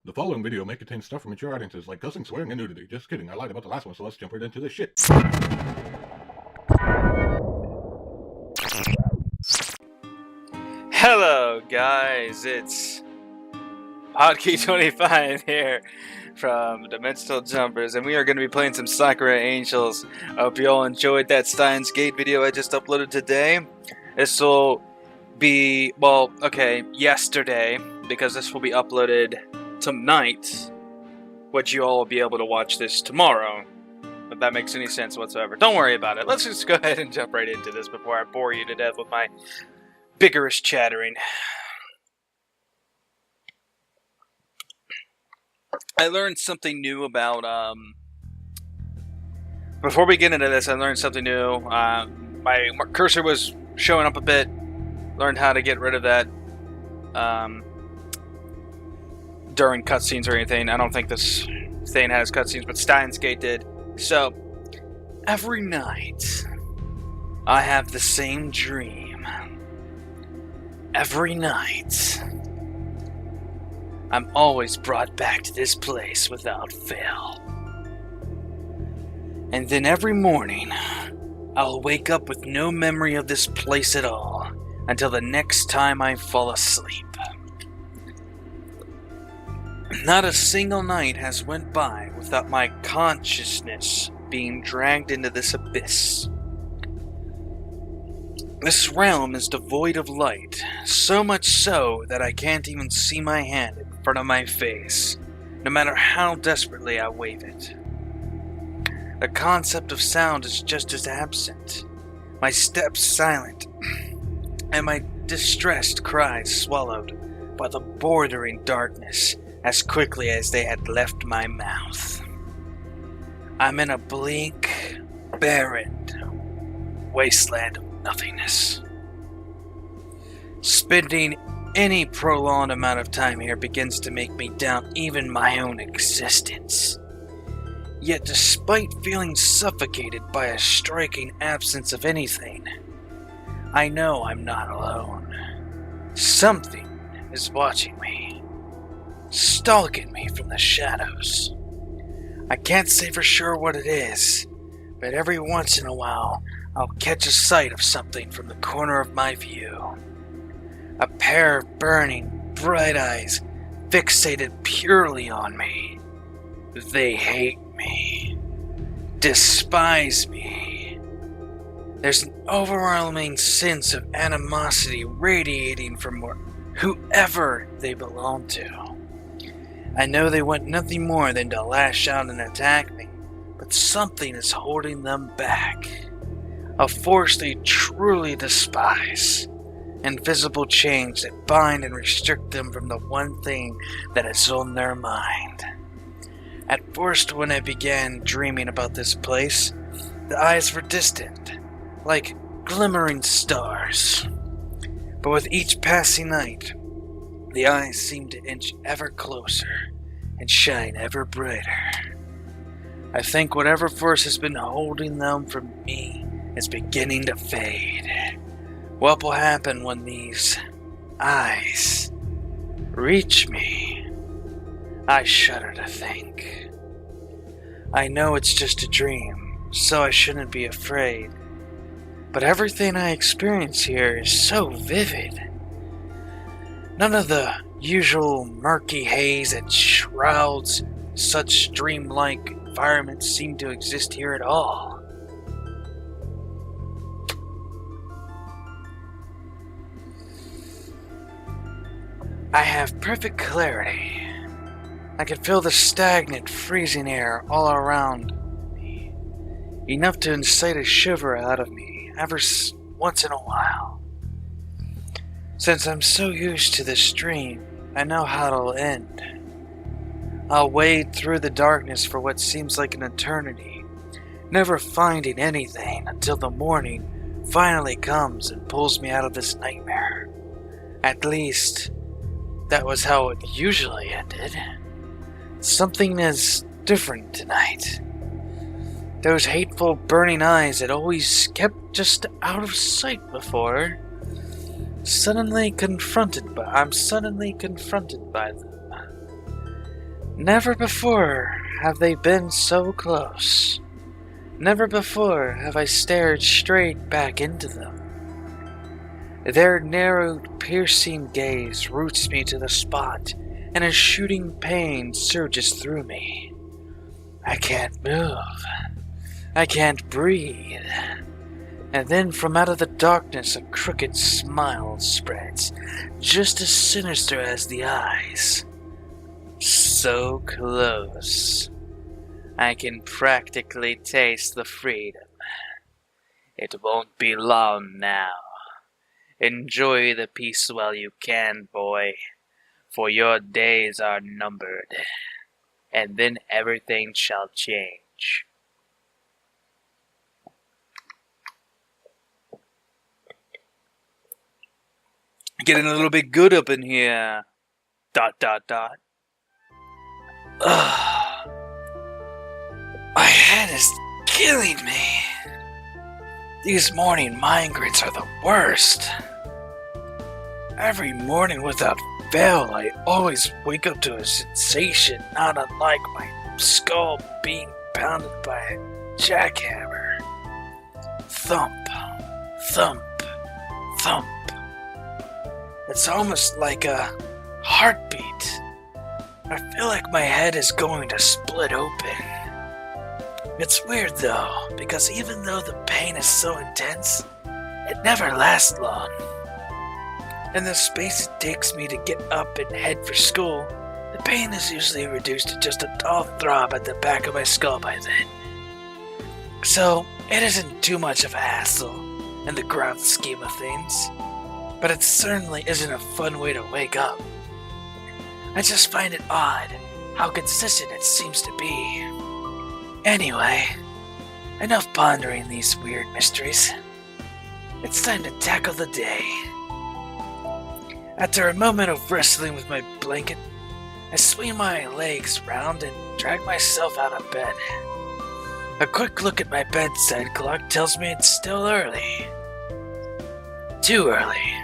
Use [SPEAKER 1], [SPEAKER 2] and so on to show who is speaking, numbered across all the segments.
[SPEAKER 1] The following video may contain stuff for mature audiences like cussing, swearing, and nudity. Just kidding, I lied about the last one, so let's jump right into this shit.
[SPEAKER 2] Hello guys, it's Hotkey25 here from Dimensional Jumpers, and we are going to be playing some Sakura Angels. I hope you all enjoyed that Steins Gate video I just uploaded today. This will be, well, okay, yesterday, because this will be uploaded tonight, which you all will be able to watch this tomorrow, if that makes any sense whatsoever. Don't worry about it. Let's just go ahead and jump right into this before I bore you to death with my vigorous chattering. I learned something new about, before we get into this, I learned something new. My cursor was showing up a bit. Learned how to get rid of that, during cutscenes or anything. I don't think this thing has cutscenes, but Steins Gate did. So, every night, I have the same dream. Every night, I'm always brought back to this place without fail. And then every morning, I'll wake up with no memory of this place at all until the next time I fall asleep. Not a single night has went by without my consciousness being dragged into this abyss. This realm is devoid of light, so much so that I can't even see my hand in front of my face, no matter how desperately I wave it. The concept of sound is just as absent, my steps silent, and my distressed cries swallowed by the bordering darkness as quickly as they had left my mouth. I'm in a bleak, barren wasteland of nothingness. Spending any prolonged amount of time here begins to make me doubt even my own existence. Yet despite feeling suffocated by a striking absence of anything, I know I'm not alone. Something is watching me, stalking me from the shadows. I can't say for sure what it is, but every once in a while, I'll catch a sight of something from the corner of my view. A pair of burning, bright eyes fixated purely on me. They hate me, despise me. There's an overwhelming sense of animosity radiating from whoever they belong to. I know they want nothing more than to lash out and attack me, but something is holding them back. A force they truly despise. Invisible chains that bind and restrict them from the one thing that is on their mind. At first, when I began dreaming about this place, the eyes were distant, like glimmering stars. But with each passing night, the eyes seemed to inch ever closer and shine ever brighter. I think whatever force has been holding them from me is beginning to fade. What will happen when these eyes reach me? I shudder to think. I know it's just a dream, so I shouldn't be afraid. But everything I experience here is so vivid. None of the usual murky haze that shrouds such dreamlike environments seem to exist here at all. I have perfect clarity. I can feel the stagnant, freezing air all around me, enough to incite a shiver out of me every once in a while. Since I'm so used to this dream, I know how it'll end. I'll wade through the darkness for what seems like an eternity, never finding anything until the morning finally comes and pulls me out of this nightmare. At least, that was how it usually ended. Something is different tonight. Those hateful burning eyes that always kept just out of sight before, I'm suddenly confronted by them. Never before have they been so close. Never before have I stared straight back into them. Their narrowed, piercing gaze roots me to the spot, and a shooting pain surges through me. I can't move. I can't breathe. And then from out of the darkness a crooked smile spreads, just as sinister as the eyes. So close. I can practically taste the freedom. It won't be long now. Enjoy the peace while you can, boy, for your days are numbered, and then everything shall change. Getting a little bit good up in here. ... Ugh. My head is killing me. These morning migraines are the worst. Every morning without fail, I always wake up to a sensation not unlike my skull being pounded by a jackhammer. Thump, thump, thump. It's almost like a heartbeat. I feel like my head is going to split open. It's weird though, because even though the pain is so intense, it never lasts long. In the space it takes me to get up and head for school, the pain is usually reduced to just a dull throb at the back of my skull by then. So, it isn't too much of a hassle in the grand scheme of things, but it certainly isn't a fun way to wake up. I just find it odd how consistent it seems to be. Anyway, enough pondering these weird mysteries. It's time to tackle the day. After a moment of wrestling with my blanket, I swing my legs round and drag myself out of bed. A quick look at my bedside clock tells me it's still early. Too early.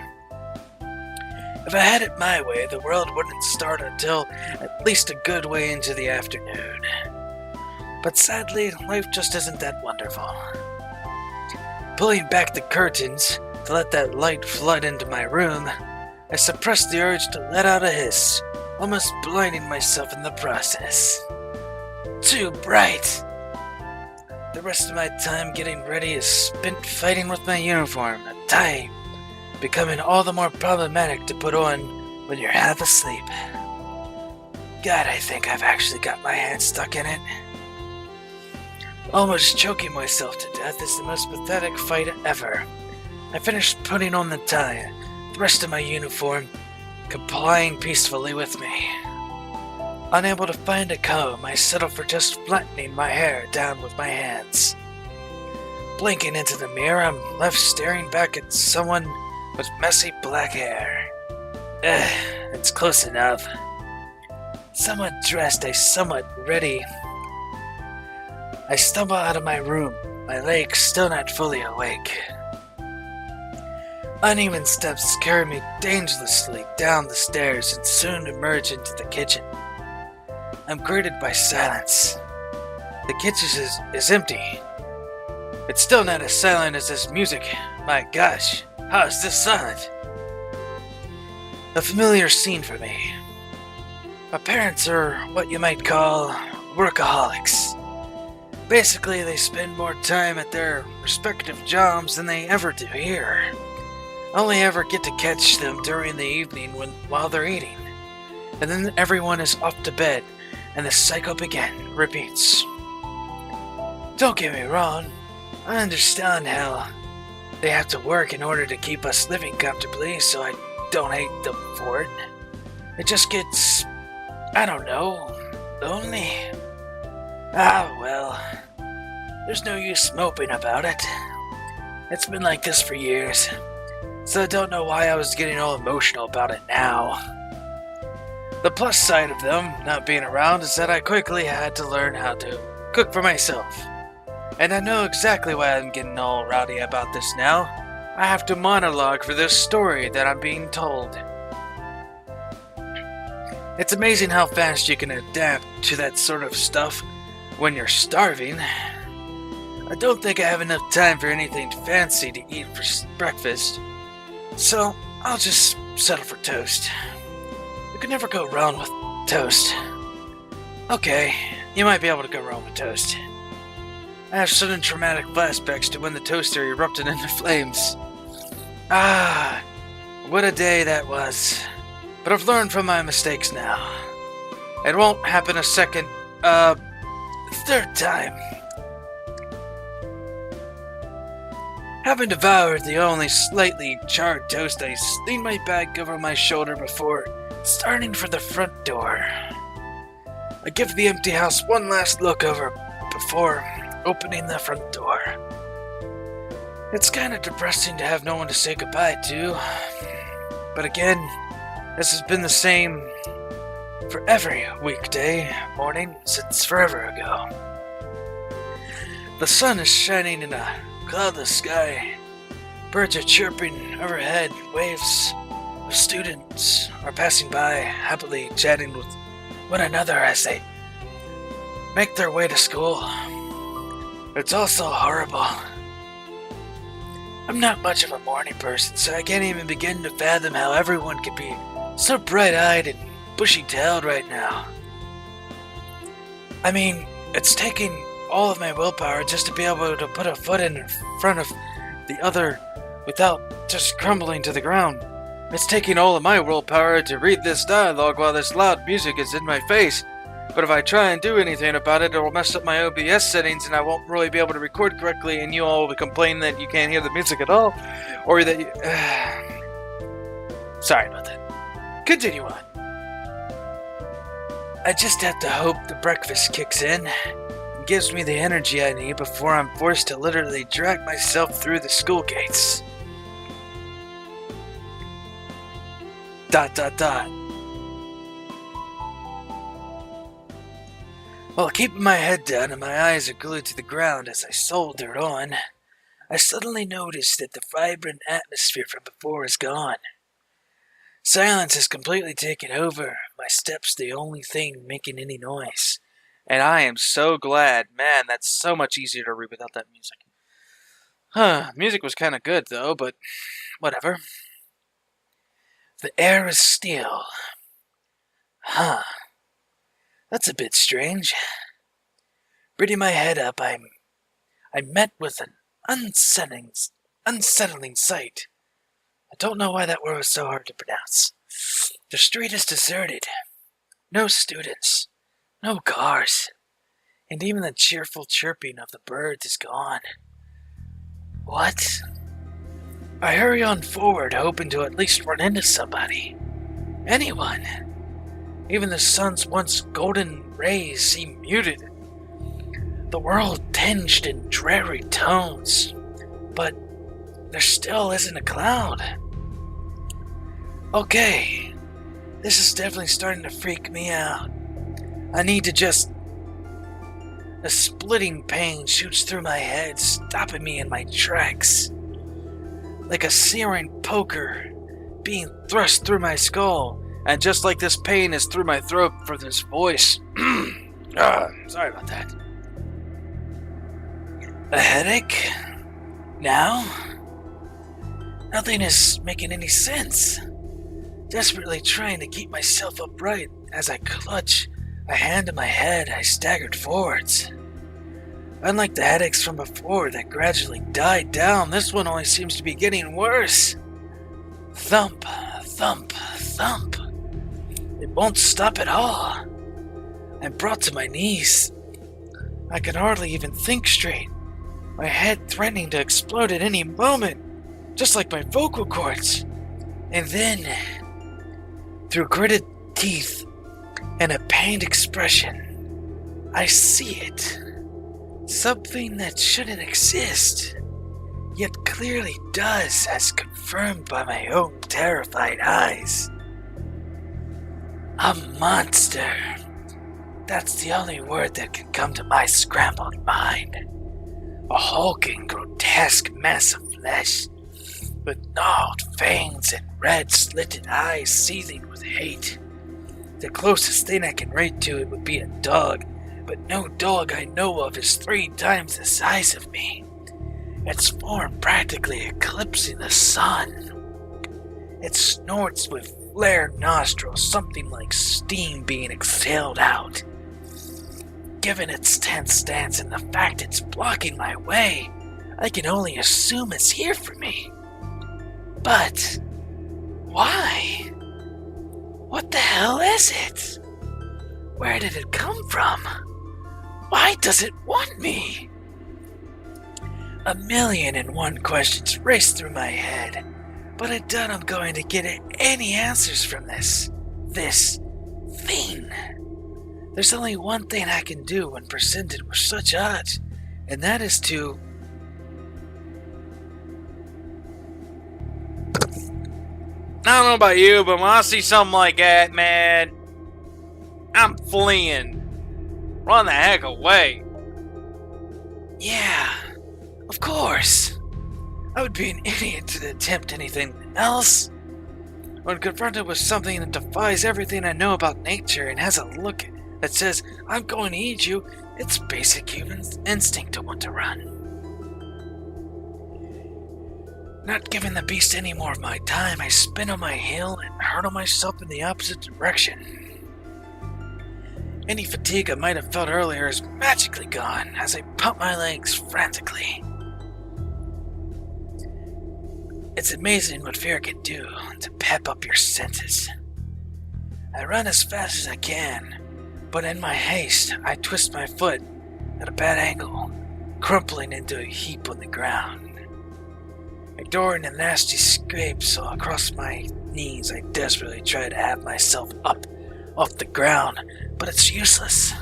[SPEAKER 2] If I had it my way, the world wouldn't start until at least a good way into the afternoon. But sadly, life just isn't that wonderful. Pulling back the curtains to let that light flood into my room, I suppressed the urge to let out a hiss, almost blinding myself in the process. Too bright! The rest of my time getting ready is spent fighting with my uniform, a tie becoming all the more problematic to put on when you're half asleep. God, I think I've actually got my hand stuck in it. Almost choking myself to death is the most pathetic fight ever. I finished putting on the tie, the rest of my uniform complying peacefully with me. Unable to find a comb, I settle for just flattening my hair down with my hands. Blinking into the mirror, I'm left staring back at someone with messy black hair. It's close enough. Somewhat dressed, somewhat ready. I stumble out of my room, my legs still not fully awake. Uneven steps carry me dangerously down the stairs and soon emerge into the kitchen. I'm greeted by silence. The kitchen is empty. It's still not as silent as this music. My gosh, how is this silent? A familiar scene for me. My parents are what you might call workaholics. Basically, they spend more time at their respective jobs than they ever do here. Only ever get to catch them during the evening while they're eating. And then everyone is off to bed, and the cycle again repeats. Don't get me wrong, I understand how they have to work in order to keep us living comfortably, so I don't hate them for it. It just gets, I don't know, lonely. Ah, well, there's no use moping about it. It's been like this for years, so I don't know why I was getting all emotional about it now. The plus side of them not being around is that I quickly had to learn how to cook for myself. And I know exactly why I'm getting all rowdy about this now. I have to monologue for this story that I'm being told. It's amazing how fast you can adapt to that sort of stuff when you're starving. I don't think I have enough time for anything fancy to eat for breakfast, so I'll just settle for toast. You can never go wrong with toast. Okay, you might be able to go wrong with toast. I have sudden traumatic flashbacks to when the toaster erupted into flames. Ah, what a day that was. But I've learned from my mistakes now. It won't happen a third time. Having devoured the only slightly charred toast, I leaned my bag over my shoulder before starting for the front door. I give the empty house one last look over before opening the front door. It's kind of depressing to have no one to say goodbye to. But again, this has been the same for every weekday morning since forever ago. The sun is shining in a cloudless sky. Birds are chirping overhead. Waves of students are passing by, happily chatting with one another as they make their way to school. It's also horrible. I'm not much of a morning person, so I can't even begin to fathom how everyone could be so bright-eyed and bushy-tailed right now. I mean, it's taking all of my willpower just to be able to put a foot in front of the other without just crumbling to the ground. It's taking all of my willpower to read this dialogue while this loud music is in my face. But if I try and do anything about it, it will mess up my OBS settings and I won't really be able to record correctly, and you all will complain that you can't hear the music at all, or that you... Sorry about that. Continue on. I just have to hope the breakfast kicks in and gives me the energy I need before I'm forced to literally drag myself through the school gates. ... While keeping my head down and my eyes are glued to the ground as I solder on, I suddenly notice that the vibrant atmosphere from before is gone. Silence has completely taken over, my steps the only thing making any noise. And I am so glad. Man, that's so much easier to read without that music. Music was kind of good though, but whatever. The air is still. That's a bit strange. Bringing my head up, I met with an unsettling sight. I don't know why that word was so hard to pronounce. The street is deserted. No students. No cars. And even the cheerful chirping of the birds is gone. What? I hurry on forward, hoping to at least run into somebody. Anyone. Even the sun's once golden rays seem muted. The world tinged in dreary tones. But there still isn't a cloud. Okay, this is definitely starting to freak me out. I need to just... A splitting pain shoots through my head, stopping me in my tracks. Like a searing poker being thrust through my skull. And just like this pain is through my throat for this voice. Sorry about that. A headache? Now? Nothing is making any sense. Desperately trying to keep myself upright as I clutch a hand to my head, I staggered forwards. Unlike the headaches from before that gradually died down, this one only seems to be getting worse. Thump, thump, thump. It won't stop at all. I'm brought to my knees. I can hardly even think straight. My head threatening to explode at any moment, just like my vocal cords. And then, through gritted teeth and a pained expression, I see it. Something that shouldn't exist, yet clearly does, as confirmed by my own terrified eyes. A monster. That's the only word that can come to my scrambled mind. A hulking, grotesque mass of flesh, with gnawed fangs and red, slitted eyes seething with hate. The closest thing I can rate to it would be a dog, but no dog I know of is 3 times the size of me. Its form practically eclipsing the sun. It snorts with flared nostrils, something like steam being exhaled out. Given its tense stance and the fact it's blocking my way, I can only assume it's here for me. But why? What the hell is it? Where did it come from? Why does it want me? 1,000,001 questions race through my head, but I doubt I'm going to get any answers from this thing. There's only one thing I can do when presented with such odds, and that is to... I don't know about you, but when I see something like that, man, I'm fleeing. Run the heck away. Yeah, of course. I would be an idiot to attempt anything else. When confronted with something that defies everything I know about nature and has a look that says, I'm going to eat you, it's basic human instinct to want to run. Not giving the beast any more of my time, I spin on my heel and hurtle myself in the opposite direction. Any fatigue I might have felt earlier is magically gone as I pump my legs frantically. It's amazing what fear can do to pep up your senses. I run as fast as I can, but in my haste, I twist my foot at a bad angle, crumpling into a heap on the ground. Ignoring the nasty scrapes across my knees, I desperately try to have myself up off the ground, but it's useless.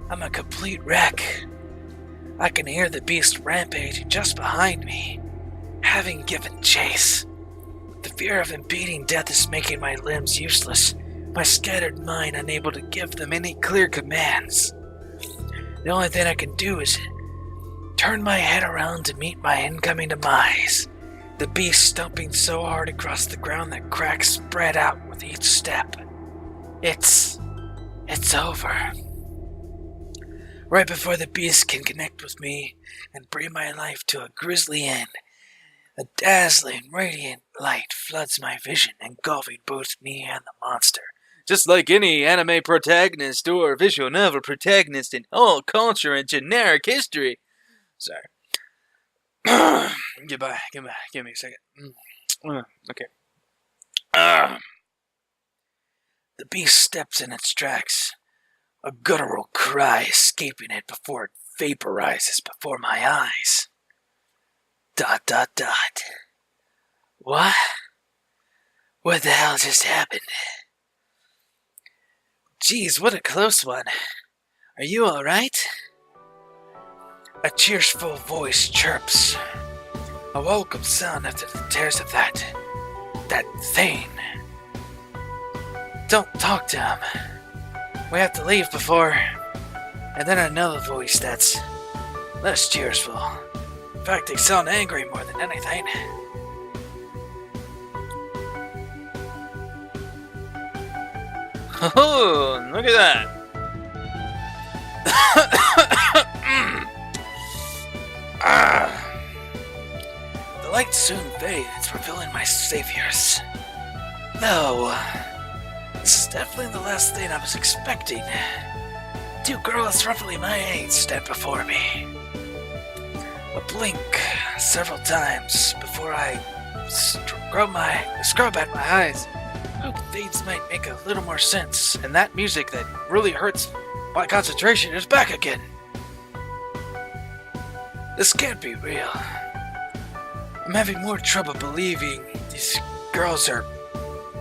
[SPEAKER 2] I'm a complete wreck. I can hear the beast rampage just behind me, having given chase. The fear of impeding death is making my limbs useless, my scattered mind unable to give them any clear commands. The only thing I can do is turn my head around to meet my incoming demise, the beast stomping so hard across the ground that cracks spread out with each step. It's over. Right before the beast can connect with me and bring my life to a grisly end, a dazzling, radiant light floods my vision, engulfing both me and the monster. Just like any anime protagonist or visual novel protagonist in all culture and generic history. Sorry. Goodbye. Give me a second. Okay. The beast steps in its tracks, a guttural cry escaping it before it vaporizes before my eyes. ... What? What the hell just happened? Geez, what a close one. Are you alright? A cheerful voice chirps. A welcome sound after the tears of that thing. Don't talk to him. We have to leave before... And then another voice that's less cheerful. In fact, they sound angry more than anything. Oh, look at that. The light soon fades, revealing my saviors. No, this is definitely the last thing I was expecting. 2 girls roughly my age stand before me. A blink several times before I scrub at my eyes. Hope things might make a little more sense, and that music that really hurts my concentration is back again. This can't be real. I'm having more trouble believing these girls are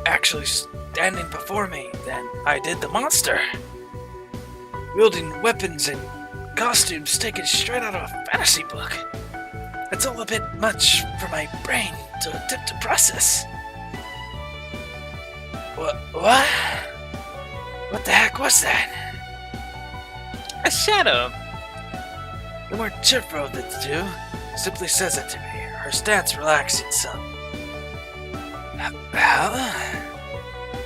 [SPEAKER 2] actually standing before me than I did the monster. Wielding weapons and costumes taken straight out of a fantasy book. It's all a bit much for my brain to attempt to process. What? What the heck was that? A shadow. The more cheerful of the 2 simply says it to me, her stance relaxing some. How?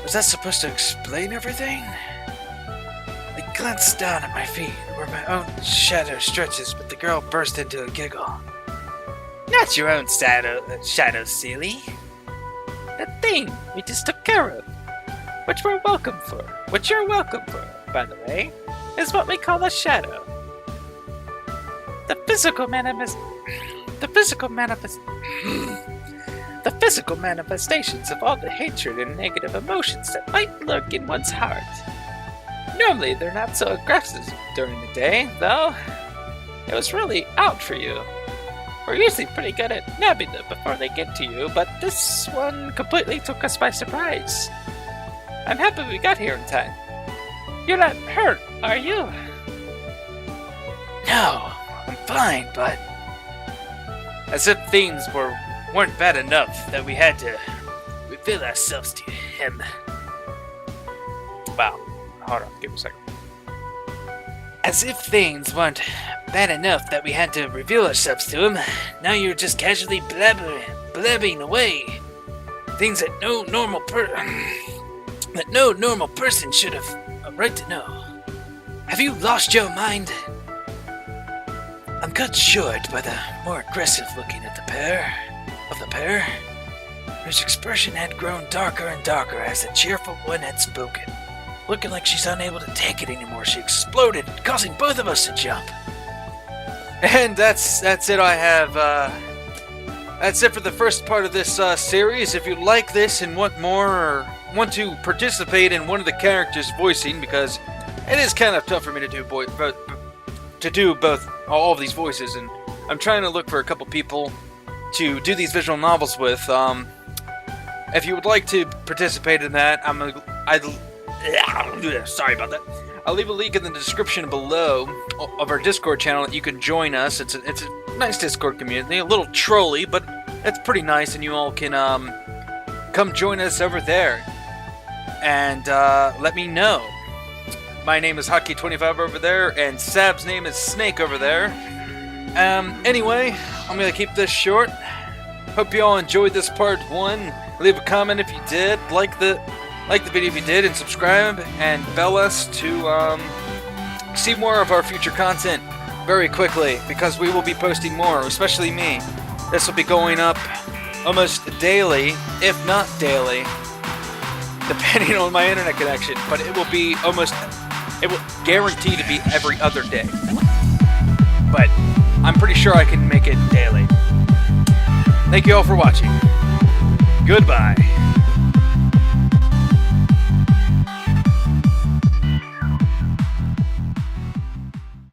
[SPEAKER 2] Was that supposed to explain everything? I glanced down at my feet, where my own shadow stretches, but the girl burst into a giggle. Not your own shadow, silly. That thing we just took care of. Which you're welcome for, by the way, is what we call a shadow. The physical manifestations of all the hatred and negative emotions that might lurk in one's heart. Normally, they're not so aggressive during the day, though. It was really out for you. We're usually pretty good at nabbing them before they get to you, but this one completely took us by surprise. I'm happy we got here in time. You're not hurt, are you? No, I'm fine, but... As if things weren't bad enough that we had to reveal ourselves to him. Wow. Hold on, give me a second. As if things weren't bad enough that we had to reveal ourselves to him, now you're just casually blabbing away. Things that no normal person should have a right to know. Have you lost your mind? I'm cut short by the more aggressive looking of the pair, whose expression had grown darker and darker as the cheerful one had spoken. Looking like she's unable to take it anymore, she exploded, causing both of us to jump. And that's it. I have that's it for the first part of this series. If you like this and want more, or want to participate in one of the characters' voicing, because it is kind of tough for me to do both all of these voices, and I'm trying to look for a couple people to do these visual novels with. If you would like to participate in that, sorry about that. I'll leave a link in the description below of our Discord channel that you can join us. It's a nice Discord community, a little trolly, but it's pretty nice, and you all can come join us over there and let me know. My name is Hockey25 over there, and Sab's name is Snake over there. Anyway, I'm gonna keep this short. Hope you all enjoyed this part 1. Leave a comment if you did. Like the video if you did, and subscribe and bell us to see more of our future content very quickly, because we will be posting more, especially me. This will be going up almost daily, if not daily, depending on my internet connection, but it will guarantee to be every other day. But I'm pretty sure I can make it daily. Thank you all for watching. Goodbye.